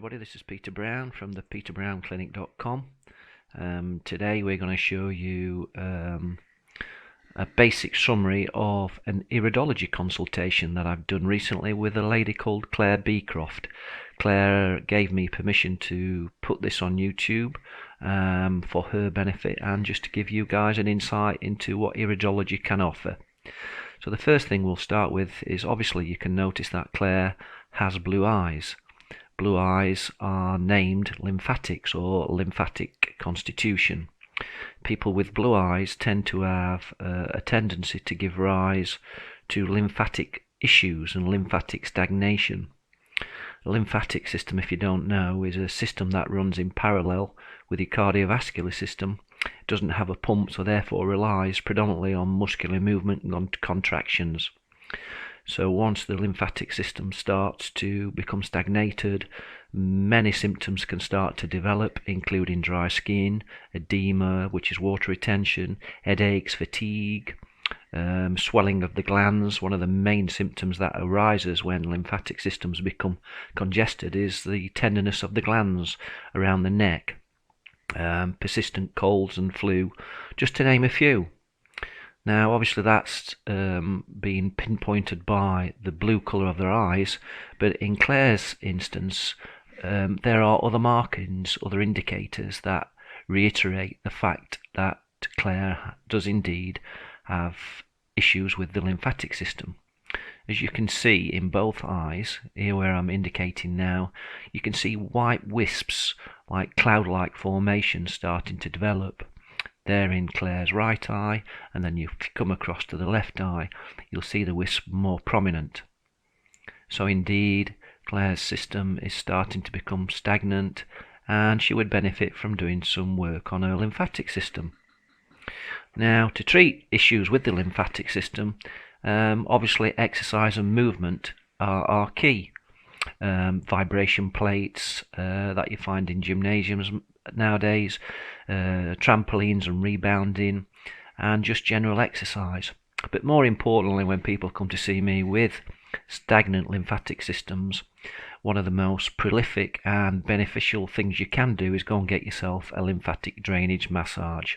everybody, this is Peter Brown from the peterbrown.clinic.com. Today we're going to show you a basic summary of an iridology consultation that I've done recently with a lady called Claire Beecroft. Claire gave me permission to put this on YouTube for her benefit and just to give you guys an insight into what iridology can offer. So the first thing we'll start with is, obviously you can notice that Claire has blue eyes. Blue eyes are named lymphatics or lymphatic constitution. People with blue eyes tend to have a tendency to give rise to lymphatic issues and lymphatic stagnation. The lymphatic system, if you don't know, is a system that runs in parallel with your cardiovascular system. It doesn't have a pump, so therefore relies predominantly on muscular movement and on contractions. So once the lymphatic system starts to become stagnated, many symptoms can start to develop, including dry skin, edema, which is water retention, headaches, fatigue, swelling of the glands. One of the main symptoms that arises when lymphatic systems become congested is the tenderness of the glands around the neck, persistent colds and flu, just to name a few. Now obviously that's being pinpointed by the blue colour of their eyes, but in Claire's instance there are other markings, other indicators that reiterate the fact that Claire does indeed have issues with the lymphatic system. As you can see in both eyes, here where I'm indicating now, you can see white wisps like cloud-like formations starting to develop. There in Claire's right eye, and then you come across to the left eye, you'll see the wisp more prominent. So indeed, Claire's system is starting to become stagnant, and she would benefit from doing some work on her lymphatic system. Now, to treat issues with the lymphatic system, obviously exercise and movement are key. Vibration plates that you find in gymnasiums nowadays, trampolines and rebounding, and just general exercise. But more importantly, when people come to see me with stagnant lymphatic systems, one of the most prolific and beneficial things you can do is go and get yourself a lymphatic drainage massage.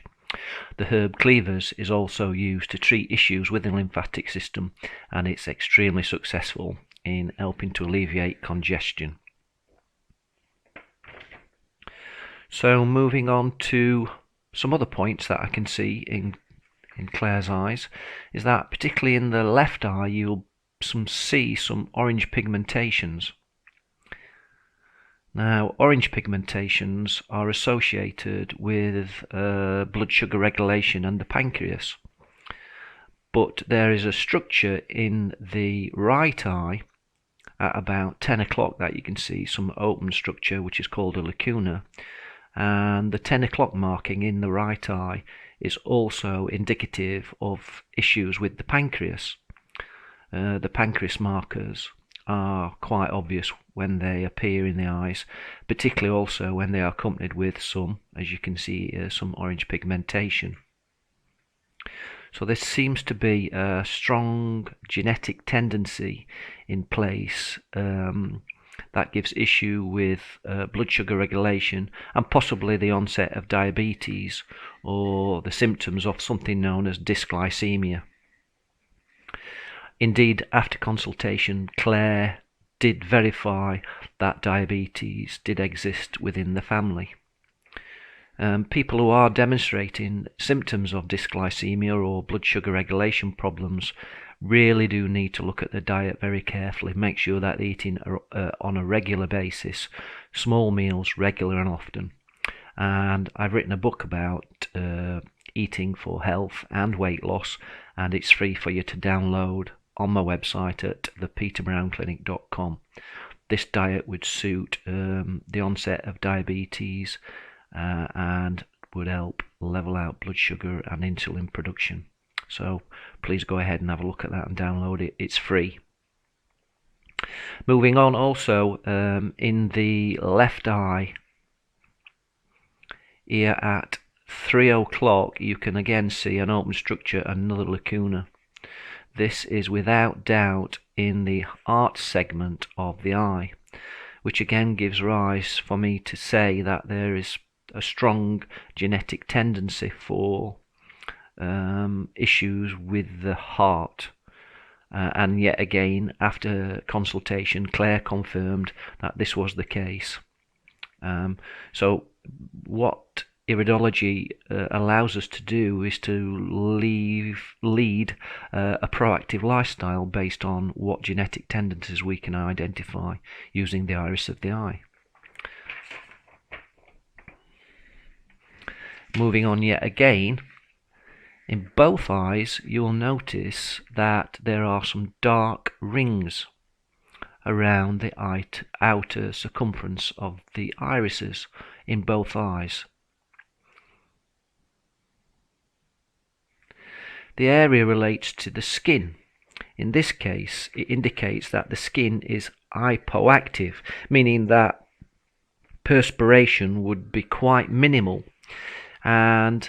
The herb cleavers is also used to treat issues with the lymphatic system, and it's extremely successful in helping to alleviate congestion. So moving on to some other points that I can see in Claire's eyes is that particularly in the left eye you'll see some orange pigmentations. Now orange pigmentations are associated with blood sugar regulation and the pancreas, but there is a structure in the right eye at about 10 o'clock that you can see, some open structure which is called a lacuna, and the 10 o'clock marking in the right eye is also indicative of issues with the pancreas. The pancreas markers are quite obvious when they appear in the eyes, particularly also when they are accompanied with some, as you can see, some orange pigmentation. So there seems to be a strong genetic tendency in place that gives issue with blood sugar regulation and possibly the onset of diabetes or the symptoms of something known as dysglycemia. Indeed, after consultation, Claire did verify that diabetes did exist within the family. People who are demonstrating symptoms of dysglycemia or blood sugar regulation problems really do need to look at their diet very carefully. Make sure that they're eating on a regular basis, small meals, regular and often. And I've written a book about eating for health and weight loss, and it's free for you to download on my website at thepeterbrown.clinic.com. This diet would suit the onset of diabetes and would help level out blood sugar and insulin production. So please go ahead and have a look at that and download it. It's free. Moving on, also in the left eye here at 3 o'clock you can again see an open structure, another lacuna. This is without doubt in the arch segment of the eye, which again gives rise for me to say that there is a strong genetic tendency for issues with the heart. And yet again, after consultation, Claire confirmed that this was the case. So what Iridology allows us to do is to lead a proactive lifestyle based on what genetic tendencies we can identify using the iris of the eye. Moving on yet again, in both eyes you'll notice that there are some dark rings around the outer circumference of the irises in both eyes. The area relates to the skin. In this case, it indicates that the skin is hypoactive, meaning that perspiration would be quite minimal. And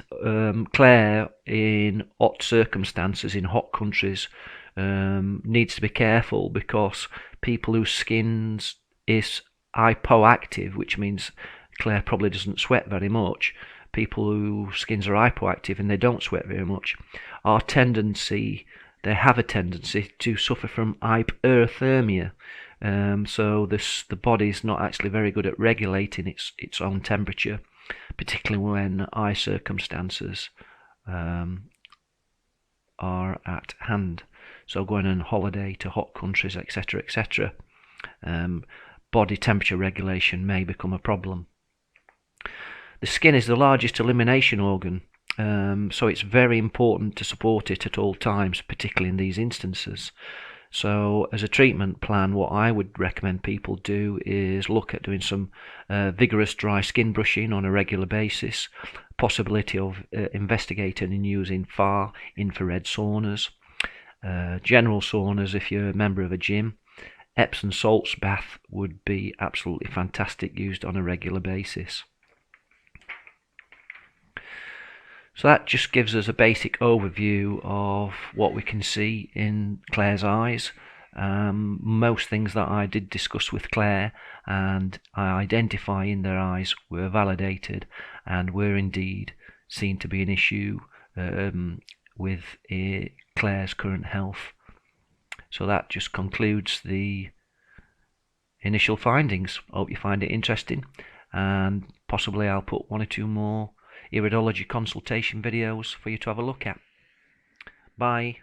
Claire, in hot circumstances, in hot countries, needs to be careful, because people whose skins is hypoactive, which means Claire probably doesn't sweat very much, people whose skins are hypoactive and they don't sweat very much, they have a tendency to suffer from hyperthermia. So the body's not actually very good at regulating its own temperature, particularly when eye circumstances are at hand. So going on holiday to hot countries, etc., etc., body temperature regulation may become a problem. The skin is the largest elimination organ, so it's very important to support it at all times, particularly in these instances. So as a treatment plan, what I would recommend people do is look at doing some vigorous dry skin brushing on a regular basis, possibility of investigating and using far infrared saunas, general saunas if you're a member of a gym. Epsom salts bath would be absolutely fantastic, used on a regular basis. So that just gives us a basic overview of what we can see in Claire's eyes. Most things that I did discuss with Claire and I identify in their eyes were validated and were indeed seen to be an issue with Claire's current health. So that just concludes the initial findings. I hope you find it interesting, and possibly I'll put one or two more iridology consultation videos for you to have a look at. Bye.